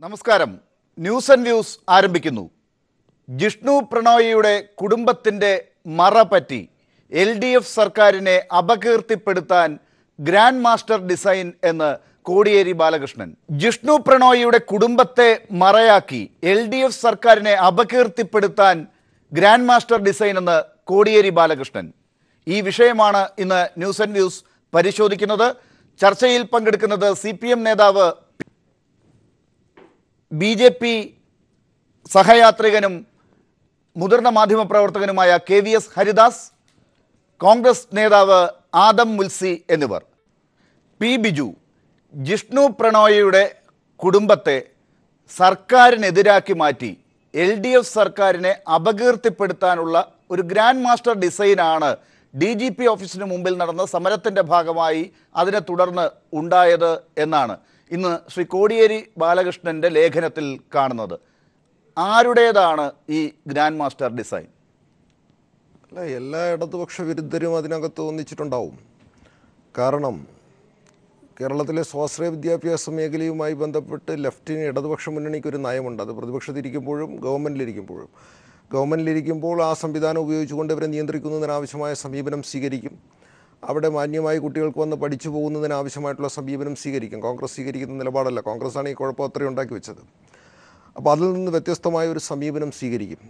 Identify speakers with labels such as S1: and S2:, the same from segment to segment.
S1: നമസ്കാരം. News and views ആരംഭിക്കുന്നു. ജിഷ്ണു പ്രണോയിയുടെ കുടുംബത്തിൻ്റെ മറ പറ്റി LDF സർക്കാരിനെ അപകീർത്തിപ്പെടുത്താൻ ഗ്രാൻഡ് മാസ്റ്റർ ഡിസൈൻ എന്ന് കോടിയേരി ബാലകൃഷ്ണൻ. ജിഷ്ണു പ്രണോയിയുടെ കുടുംബത്തെ മറയാക്കി LDF സർക്കാരിനെ അപകീർത്തിപ്പെടുത്താൻ ഗ്രാൻഡ് മാസ്റ്റർ ഡിസൈൻ എന്ന് കോടിയേരി ബാലകൃഷ്ണൻ. ഈ വിഷയമാണ് ഇന്ന് ന്യൂസ് ആൻഡ് വ്യൂസ് പരിശോധിക്കുന്നത്. ചർച്ചയിൽ പങ്കെടുക്കുന്നത് CPM നേതാവ് BJP സഹയാത്രികനും മുതിർന്ന മാധ്യമപ്രവർത്തകനുമായ KVS ഹരിദാസ്, കോൺഗ്രസ് നേതാവ് ആദം മുൽസി എന്നിവർ. P. ബിജു, ജിഷ്ണു പ്രണോയിയുടെ കുടുംബത്തെ സർക്കാരിനെതിരാക്കി മാറ്റി LDF സർക്കാരിനെ അപകീർത്തിപ്പെടുത്താനുള്ള ഒരു ഗ്രാൻഡ് മാസ്റ്റർ ഡിസൈനാണ് DGP ഓഫീസിന് മുമ്പിൽ നടന്ന സമരത്തിൻ്റെ ഭാഗമായി അതിനെ തുടർന്ന് ഉണ്ടായത് എന്നാണ് ഇന്ന് ശ്രീ കോടിയേരി ബാലകൃഷ്ണൻ്റെ ലേഖനത്തിൽ കാണുന്നത്. ആരുടേതാണ് ഈ ഗ്രാൻഡ് മാസ്റ്റർ ഡിസൈൻ?
S2: അല്ല, എല്ലാ ഇടതുപക്ഷ വിരുദ്ധരും അതിനകത്ത് ഒന്നിച്ചിട്ടുണ്ടാവും. കാരണം കേരളത്തിലെ സ്വാശ്രയ വിദ്യാഭ്യാസ മേഖലയുമായി ബന്ധപ്പെട്ട് ലെഫ്റ്റിന് ഇടതുപക്ഷ മുന്നണിക്ക് ഒരു നയമുണ്ട്. അത് പ്രതിപക്ഷത്തിരിക്കുമ്പോഴും ഗവൺമെൻറ്റിലിരിക്കുമ്പോൾ ആ സംവിധാനം ഉപയോഗിച്ചുകൊണ്ട് ഇവരെ നിയന്ത്രിക്കുന്നതിനാവശ്യമായ സമീപനം സ്വീകരിക്കും. അവിടെ മാന്യമായി കുട്ടികൾക്ക് വന്ന് പഠിച്ചു പോകുന്നതിനാവശ്യമായിട്ടുള്ള സമീപനം സ്വീകരിക്കും. കോൺഗ്രസ് സ്വീകരിക്കുന്ന നിലപാടല്ല. കോൺഗ്രസ്സാണ് ഈ കുഴപ്പം അത്രയും ഉണ്ടാക്കി വെച്ചത്. അപ്പോൾ അതിൽ നിന്ന് വ്യത്യസ്തമായ ഒരു സമീപനം സ്വീകരിക്കും.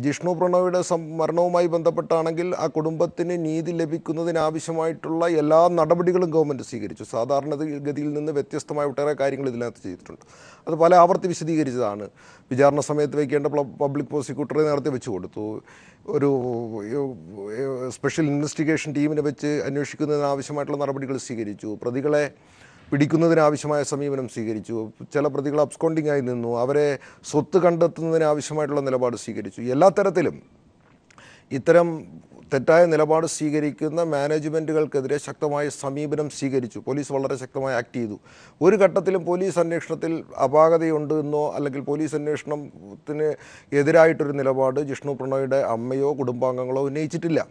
S2: ജിഷ്ണു പ്രണോയിയുടെ മരണവുമായി ബന്ധപ്പെട്ടാണെങ്കിൽ ആ കുടുംബത്തിന് നീതി ലഭിക്കുന്നതിനാവശ്യമായിട്ടുള്ള എല്ലാ നടപടികളും ഗവൺമെൻറ് സ്വീകരിച്ചു. സാധാരണഗതിയിൽ നിന്ന് വ്യത്യസ്തമായ ഒട്ടേറെ കാര്യങ്ങൾ ഇതിനകത്ത് ചെയ്തിട്ടുണ്ട്. അത് പല ആവർത്തി വിശദീകരിച്ചതാണ്. വിചാരണ സമയത്ത് വയ്ക്കേണ്ട പബ്ലിക് പ്രോസിക്യൂട്ടറെ നേരത്തെ വെച്ച് കൊടുത്തു. ഒരു സ്പെഷ്യൽ ഇൻവെസ്റ്റിഗേഷൻ ടീമിനെ വെച്ച് അന്വേഷിക്കുന്നതിനാവശ്യമായിട്ടുള്ള നടപടികൾ സ്വീകരിച്ചു. പ്രതികളെ പിടിക്കുന്നതിനാവശ്യമായ സമീപനം സ്വീകരിച്ചു. ചില പ്രതികൾ അബ്സ്കോണ്ടിങ് ആയി നിന്നു. അവരെ സ്വത്ത് കണ്ടെത്തുന്നതിനാവശ്യമായിട്ടുള്ള നിലപാട് സ്വീകരിച്ചു. എല്ലാ തരത്തിലും ഇത്തരം തെറ്റായ നിലപാട് സ്വീകരിക്കുന്ന മാനേജ്മെൻറ്റുകൾക്കെതിരെ ശക്തമായ സമീപനം സ്വീകരിച്ചു. പോലീസ് വളരെ ശക്തമായി ആക്ട് ചെയ്തു. ഒരു ഘട്ടത്തിലും പോലീസ് അന്വേഷണത്തിൽ അപാകതയുണ്ട് എന്നോ അല്ലെങ്കിൽ പോലീസ് അന്വേഷണത്തിന് എതിരായിട്ടൊരു നിലപാട് ജിഷ്ണു പ്രണോയിയുടെ അമ്മയോ കുടുംബാംഗങ്ങളോ ഉന്നയിച്ചിട്ടില്ല.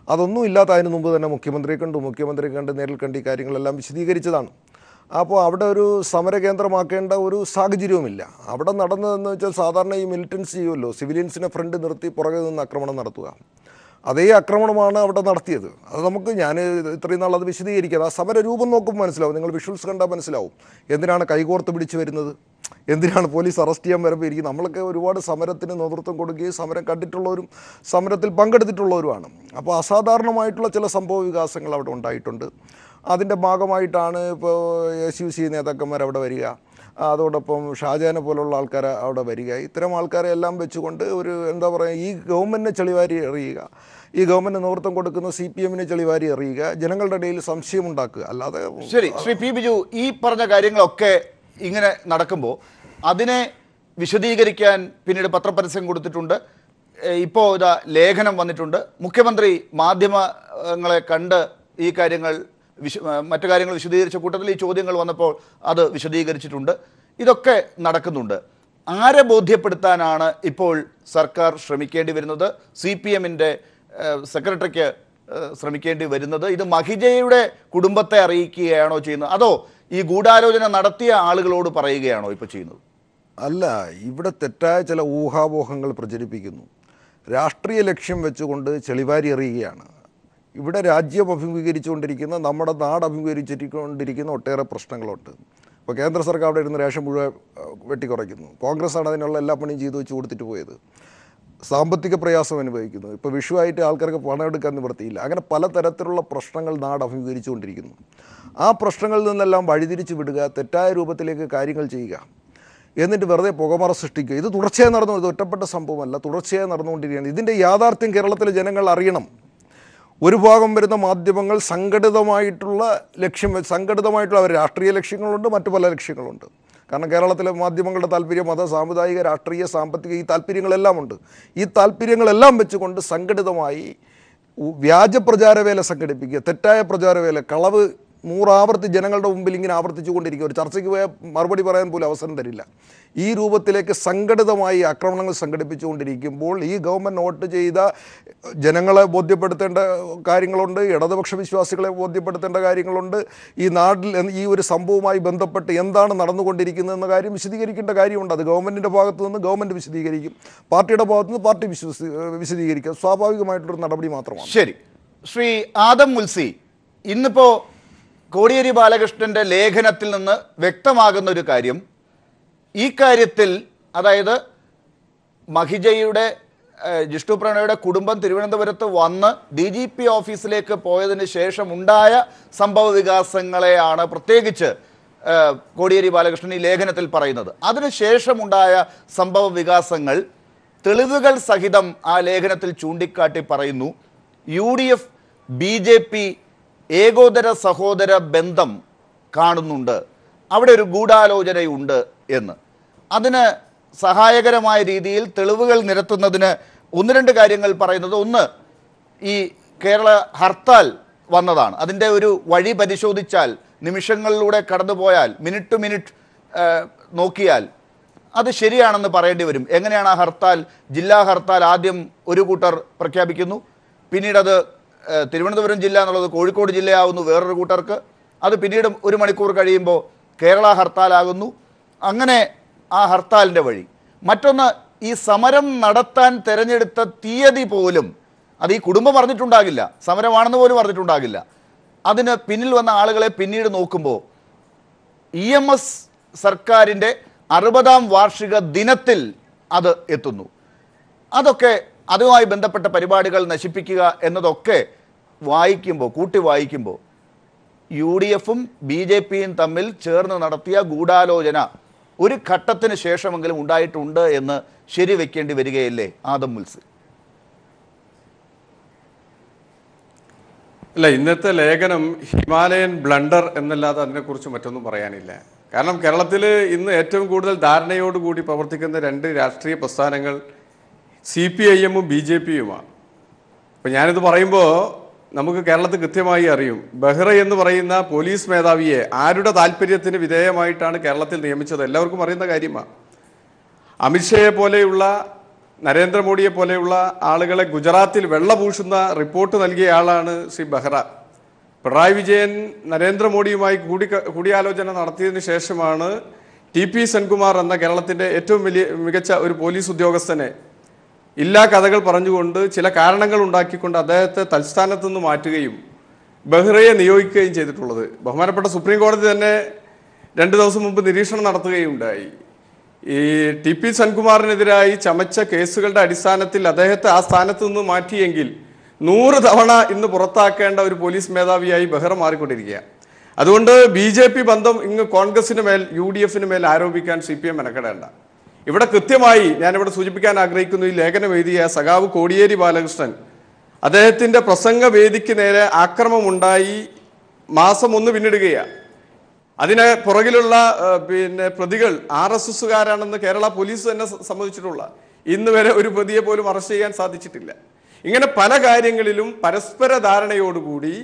S2: അതൊന്നും ഇല്ലാത്ത അതിന് മുമ്പ് തന്നെ മുഖ്യമന്ത്രിയെ കണ്ട് നേരിൽ കണ്ട് ഈ കാര്യങ്ങളെല്ലാം വിശദീകരിച്ചതാണ്. അപ്പോൾ അവിടെ ഒരു സമരകേന്ദ്രമാക്കേണ്ട ഒരു സാഹചര്യവുമില്ല. അവിടെ നടന്നതെന്ന് വെച്ചാൽ സാധാരണ ഈ മിലിറ്റൻസ് ചെയ്യുമല്ലോ, സിവിലിയൻസിനെ ഫ്രണ്ട് നിർത്തി പുറകെ നിന്ന് ആക്രമണം നടത്തുക. അതേ ആക്രമണമാണ് അവിടെ നടത്തിയത്. അത് ഞാൻ ഇത്രയും നാൾ അത് വിശദീകരിക്കാം. ആ സമര രൂപം നോക്കുമ്പോൾ മനസ്സിലാവും. നിങ്ങൾ വിഷ്വൽസ് കണ്ടാൽ മനസ്സിലാവും എന്തിനാണ് കൈകോർത്ത് പിടിച്ച് വരുന്നത്, എന്തിനാണ് പോലീസ് അറസ്റ്റ് ചെയ്യാൻ വരുമ്പോൾ ഇരിക്കുന്നത്. നമ്മളൊക്കെ ഒരുപാട് സമരത്തിന് നേതൃത്വം കൊടുക്കുകയും സമരം കണ്ടിട്ടുള്ളവരും സമരത്തിൽ പങ്കെടുത്തിട്ടുള്ളവരുമാണ്. അപ്പോൾ അസാധാരണമായിട്ടുള്ള ചില സംഭവ വികാസങ്ങൾ അവിടെ ഉണ്ടായിട്ടുണ്ട്. അതിൻ്റെ ഭാഗമായിട്ടാണ് ഇപ്പോൾ SUC നേതാക്കന്മാർ അവിടെ വരിക, അതോടൊപ്പം ഷാജാനെ പോലുള്ള ആൾക്കാർ അവിടെ വരിക. ഇത്തരം ആൾക്കാരെ എല്ലാം വെച്ചുകൊണ്ട് ഒരു എന്താ പറയുക, ഈ ഗവൺമെൻറ്റിനെ ചെളിവാരി എറിയുക, ഈ ഗവൺമെൻറ് നേതൃത്വം കൊടുക്കുന്ന CPMനെ ചെളിവാരി എറിയുക, ജനങ്ങളുടെ ഇടയിൽ സംശയമുണ്ടാക്കുക. അല്ലാതെ
S1: ശരി. ശ്രീ P. ബിജു, ഈ പറഞ്ഞ കാര്യങ്ങളൊക്കെ ഇങ്ങനെ നടക്കുമ്പോൾ അതിനെ വിശദീകരിക്കാൻ പിന്നീട് പത്രപരസ്യം കൊടുത്തിട്ടുണ്ട്. ഇപ്പോൾ ഇതാ ലേഖനം വന്നിട്ടുണ്ട്. മുഖ്യമന്ത്രി മാധ്യമങ്ങളെ കണ്ട് ഈ കാര്യങ്ങൾ മറ്റു കാര്യങ്ങൾ വിശദീകരിച്ച കൂട്ടത്തിൽ ഈ ചോദ്യങ്ങൾ വന്നപ്പോൾ അത് വിശദീകരിച്ചിട്ടുണ്ട്. ഇതൊക്കെ നടക്കുന്നുണ്ട്. ആരെ ബോധ്യപ്പെടുത്താനാണ് ഇപ്പോൾ സർക്കാർ ശ്രമിക്കേണ്ടി വരുന്നത്? CPMൻ്റെ സെക്രട്ടറിക്ക് ശ്രമിക്കേണ്ടി വരുന്നത്? ഇത് മഹിജയുടെ കുടുംബത്തെ അറിയിക്കുകയാണോ ചെയ്യുന്നത്, അതോ ഈ ഗൂഢാലോചന നടത്തിയ ആളുകളോട് പറയുകയാണോ ഇപ്പോൾ ചെയ്യുന്നത്?
S2: അല്ല, ഇവിടെ തെറ്റായ ചില ഊഹാപോഹങ്ങൾ പ്രചരിപ്പിക്കുന്നു. രാഷ്ട്രീയ ലക്ഷ്യം വെച്ചുകൊണ്ട് ചെളിവാരി എറിയുകയാണ്. ഇവിടെ രാജ്യം അഭിമുഖീകരിച്ചുകൊണ്ടിരിക്കുന്ന, നമ്മുടെ നാട് അഭിമുഖീകരിച്ചിരിക്കുന്ന ഒട്ടേറെ പ്രശ്നങ്ങളുണ്ട്. ഇപ്പോൾ കേന്ദ്ര സർക്കാർ അവിടെ ഇരുന്ന് റേഷൻ മുഴുവൻ വെട്ടിക്കുറയ്ക്കുന്നു. കോൺഗ്രസ്സാണ് അതിനുള്ള എല്ലാ പണിയും ചെയ്തു വെച്ച് കൊടുത്തിട്ട് പോയത്. സാമ്പത്തിക പ്രയാസം അനുഭവിക്കുന്നു. ഇപ്പോൾ വിഷുവായിട്ട് ആൾക്കാർക്ക് പണം എടുക്കാൻ നിവൃത്തിയില്ല. അങ്ങനെ പലതരത്തിലുള്ള പ്രശ്നങ്ങൾ നാട് അഭിമുഖീകരിച്ചുകൊണ്ടിരിക്കുന്നു. ആ പ്രശ്നങ്ങളിൽ നിന്നെല്ലാം വഴിതിരിച്ച് വിടുക, തെറ്റായ രൂപത്തിലേക്ക് കാര്യങ്ങൾ ചെയ്യുക, എന്നിട്ട് വെറുതെ പുകമറ സൃഷ്ടിക്കുക. ഇത് തുടർച്ചയായി നടന്നു. ഇത് ഒറ്റപ്പെട്ട സംഭവമല്ല, തുടർച്ചയായി നടന്നുകൊണ്ടിരിക്കുകയാണ്. ഇതിൻ്റെ യാഥാർത്ഥ്യം കേരളത്തിലെ ജനങ്ങൾ അറിയണം. ഒരു ഭാഗം വരുന്ന മാധ്യമങ്ങൾ സംഘടിതമായിട്ടുള്ള അവർ രാഷ്ട്രീയ ലക്ഷ്യങ്ങളുണ്ട്, മറ്റു പല ലക്ഷ്യങ്ങളുണ്ട്. കാരണം കേരളത്തിലെ മാധ്യമങ്ങളുടെ താല്പര്യം മത, സാമുദായിക, രാഷ്ട്രീയ, സാമ്പത്തിക ഈ താല്പര്യങ്ങളെല്ലാം ഉണ്ട്. ഈ താല്പര്യങ്ങളെല്ലാം വെച്ചുകൊണ്ട് സംഘടിതമായി വ്യാജ പ്രചാരവേല സംഘടിപ്പിക്കുക, തെറ്റായ പ്രചാരവേല, കളവ് 100 ജനങ്ങളുടെ മുമ്പിൽ ഇങ്ങനെ ആവർത്തിച്ചുകൊണ്ടിരിക്കുക. ഒരു ചർച്ചയ്ക്ക് പോയാൽ മറുപടി പറയാൻ പോലും അവസരം തരില്ല. ഈ രൂപത്തിലേക്ക് സംഘടിതമായി ആക്രമണങ്ങൾ സംഘടിപ്പിച്ചുകൊണ്ടിരിക്കുമ്പോൾ ഈ ഗവൺമെൻറ് വോട്ട് ചെയ്ത ജനങ്ങളെ ബോധ്യപ്പെടുത്തേണ്ട കാര്യങ്ങളുണ്ട്, ഇടതുപക്ഷ വിശ്വാസികളെ ബോധ്യപ്പെടുത്തേണ്ട കാര്യങ്ങളുണ്ട്. ഈ നാട്ടിൽ ഈ ഒരു സംഭവവുമായി ബന്ധപ്പെട്ട് എന്താണ് നടന്നുകൊണ്ടിരിക്കുന്നതെന്ന കാര്യം വിശദീകരിക്കേണ്ട കാര്യമുണ്ട്. അത് ഗവൺമെൻറ്റിൻ്റെ ഭാഗത്തു നിന്ന് ഗവൺമെൻറ് വിശദീകരിക്കും, പാർട്ടിയുടെ ഭാഗത്തു നിന്ന് പാർട്ടി വിശദീകരിക്കും. സ്വാഭാവികമായിട്ടുള്ളൊരു നടപടി മാത്രമാണ്.
S1: ശരി, ശ്രീ ആദം മുൽസി, ഇന്നിപ്പോ കോടിയേരി ബാലകൃഷ്ണന്റെ ലേഖനത്തിൽ നിന്ന് വ്യക്തമാകുന്ന ഒരു കാര്യം, ഈ കാര്യത്തിൽ അതായത് മഹിജയുടെ ജിഷ്ണു പ്രണയുടെ കുടുംബം തിരുവനന്തപുരത്ത് വന്ന് DGP ഓഫീസിലേക്ക് പോയതിന് ശേഷം ഉണ്ടായ സംഭവ വികാസങ്ങളെയാണ് പ്രത്യേകിച്ച് കോടിയേരി ബാലകൃഷ്ണൻ ഈ ലേഖനത്തിൽ പറയുന്നത്. അതിനുശേഷമുണ്ടായ സംഭവ വികാസങ്ങൾ തെളിവുകൾ സഹിതം ആ ലേഖനത്തിൽ ചൂണ്ടിക്കാട്ടി പറയുന്നു. UDF BJP ഏകോദര സഹോദര ബന്ധം കാണുന്നുണ്ട്, അവിടെ ഒരു ഗൂഢാലോചനയുണ്ട് എന്ന്. അതിന് സഹായകരമായ രീതിയിൽ തെളിവുകൾ നിരത്തുന്നതിന് 1-2 കാര്യങ്ങൾ പറയുന്നത്, ഒന്ന്, ഈ കേരള ഹർത്താൽ വന്നതാണ്. അതിൻ്റെ ഒരു വഴി പരിശോധിച്ചാൽ, നിമിഷങ്ങളിലൂടെ കടന്നുപോയാൽ, മിനിറ്റ് ടു മിനിറ്റ് നോക്കിയാൽ അത് ശരിയാണെന്ന് പറയേണ്ടി വരും. എങ്ങനെയാണ് ആ ഹർത്താൽ, ജില്ലാ ഹർത്താൽ ആദ്യം ഒരു കൂട്ടർ പ്രഖ്യാപിക്കുന്നു, പിന്നീട് അത് തിരുവനന്തപുരം ജില്ല എന്നുള്ളത് കോഴിക്കോട് ജില്ലയാവുന്നു വേറൊരു കൂട്ടർക്ക്, അത് പിന്നീട് 1 മണിക്കൂർ കഴിയുമ്പോൾ കേരള ഹർത്താലാകുന്നു. അങ്ങനെ ആ ഹർത്താലിൻ്റെ വഴി. മറ്റൊന്ന്, ഈ സമരം നടത്താൻ തിരഞ്ഞെടുത്ത തീയതി പോലും അത് ഈ കുടുംബം പറഞ്ഞിട്ടുണ്ടാകില്ല, സമരമാണെന്ന് പോലും പറഞ്ഞിട്ടുണ്ടാകില്ല. അതിന് പിന്നിൽ വന്ന ആളുകളെ പിന്നീട് നോക്കുമ്പോൾ EMS സർക്കാരിൻ്റെ 60ാം വാർഷിക ദിനത്തിൽ അത് എത്തുന്നു. അതൊക്കെ അതുമായി ബന്ധപ്പെട്ട പരിപാടികൾ നശിപ്പിക്കുക എന്നതൊക്കെ വായിക്കുമ്പോൾ, കൂട്ടി വായിക്കുമ്പോൾ UDFും BJPയും തമ്മിൽ ചേർന്ന് നടത്തിയ ഗൂഢാലോചന ഒരു ഘട്ടത്തിന് ശേഷമെങ്കിലും ഉണ്ടായിട്ടുണ്ട് എന്ന് ശരിവെക്കേണ്ടി വരികയല്ലേ ആദം മുൽസി?
S3: അല്ല, ഇന്നത്തെ ലേഖനം ഹിമാലയൻ ബ്ലണ്ടർ എന്നല്ലാതെ അതിനെക്കുറിച്ച് മറ്റൊന്നും പറയാനില്ല. കാരണം കേരളത്തിൽ ഇന്ന് ഏറ്റവും കൂടുതൽ ധാരണയോടുകൂടി പ്രവർത്തിക്കുന്ന 2 രാഷ്ട്രീയ പ്രസ്ഥാനങ്ങൾ CPIM-ഉം BJP-യുമാണ്. അപ്പം ഞാനിത് പറയുമ്പോൾ നമുക്ക് കേരളത്തിൽ കൃത്യമായി അറിയും, ബെഹ്റ എന്ന് പറയുന്ന പോലീസ് മേധാവിയെ ആരുടെ താല്പര്യത്തിന് വിധേയമായിട്ടാണ് കേരളത്തിൽ നിയമിച്ചത് എല്ലാവർക്കും അറിയുന്ന കാര്യമാണ്. അമിത്ഷയെ പോലെയുള്ള, നരേന്ദ്രമോദിയെ പോലെയുള്ള ആളുകളെ ഗുജറാത്തിൽ വെള്ളപൂശുന്ന റിപ്പോർട്ട് നൽകിയ ആളാണ് ശ്രീ ബെഹ്റ. പിണറായി വിജയൻ നരേന്ദ്രമോദിയുമായി കൂടിയാലോചന നടത്തിയതിനു ശേഷമാണ് TP സെൻകുമാർ എന്ന കേരളത്തിൻ്റെ ഏറ്റവും മികച്ച ഒരു പോലീസ് ഉദ്യോഗസ്ഥനെ ഇല്ലാ കഥകൾ പറഞ്ഞുകൊണ്ട് ചില കാരണങ്ങൾ ഉണ്ടാക്കിക്കൊണ്ട് അദ്ദേഹത്തെ തൽസ്ഥാനത്തു നിന്ന് മാറ്റുകയും ബെഹ്റയെ നിയോഗിക്കുകയും ചെയ്തിട്ടുള്ളത്. ബഹുമാനപ്പെട്ട സുപ്രീം കോടതി തന്നെ 2 ദിവസം മുമ്പ് നിരീക്ഷണം നടത്തുകയുണ്ടായി. ഈ TP സെൻകുമാറിനെതിരായി ചമച്ച കേസുകളുടെ അടിസ്ഥാനത്തിൽ അദ്ദേഹത്തെ ആ സ്ഥാനത്ത് നിന്ന് മാറ്റിയെങ്കിൽ 100 തവണ ഇന്ന് പുറത്താക്കേണ്ട ഒരു പോലീസ് മേധാവിയായി ബെഹ്റ മാറിക്കൊണ്ടിരിക്കുക. അതുകൊണ്ട് BJP ബന്ധം ഇങ്ങ് കോൺഗ്രസിന് മേൽ, UDFിന് മേൽ ആരോപിക്കാൻ CPM മെനക്കെടേണ്ട. ഇവിടെ കൃത്യമായി ഞാനിവിടെ സൂചിപ്പിക്കാൻ ആഗ്രഹിക്കുന്നു, ഈ ലേഖനം എഴുതിയ സഖാവ് കോടിയേരി ബാലകൃഷ്ണൻ അദ്ദേഹത്തിൻ്റെ പ്രസംഗ വേദിക്ക് നേരെ ആക്രമമുണ്ടായി മാസം 1 പിന്നിടുകയാണ്. അതിന് പുറകിലുള്ള പ്രതികൾ RSSകാരാണെന്ന് കേരള പോലീസ് തന്നെ സമ്മതിച്ചിട്ടുള്ള, ഇന്ന് വരെ ഒരു പ്രതിയെ പോലും അറസ്റ്റ് ചെയ്യാൻ സാധിച്ചിട്ടില്ല. ഇങ്ങനെ പല കാര്യങ്ങളിലും പരസ്പര ധാരണയോടുകൂടി